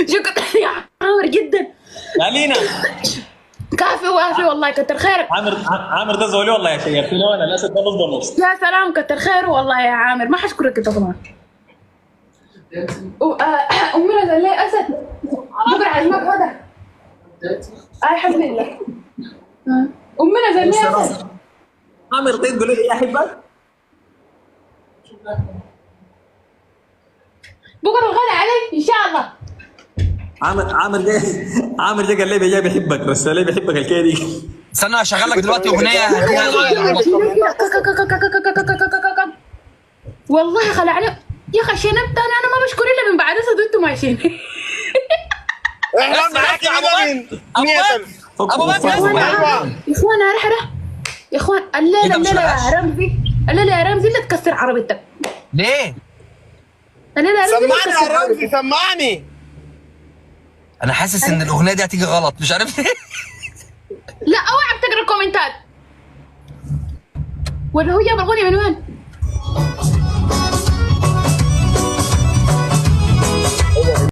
شكرا يا عامر جدا. يا لينا كافي وافي والله، كتر خيرك. عامر ده زولي والله يا شيخ، في وانا الاسد ده نص بالنص. يا سلام كتر خيره والله يا عامر، ما حشكرك انت طبعا. امنا زي ليه اسد بكره عزمك غدا. اي حبيبي الله. امنا زي ليه اسد. عامر طيب قول لي احبك. بكره الغدا علي ان شاء الله. عامر جا قال لي بيجي بيحبك، بس ليه بيحبك الكيدي. استنى اشغل لك دلوقتي اغنيه. والله خلعني يا اخي، شنبت انا ما بشكر الا من بعد اسد وانتم ماشيين. احنا معاك يا ابو بكر يا اخوان رحله يا اخوان، الليله يا رمزي، الليله يا رمزي اللي تكسر عربيتك. ليه؟ الليله يا رمزي سمعني يا رمزي سمعني. انا حاسس ان الاغنيه دي هتيجي غلط، مش عارف ليه. لا اوعى بتقرا الكومنتات. ولا هو جاب الاغنيه من وين؟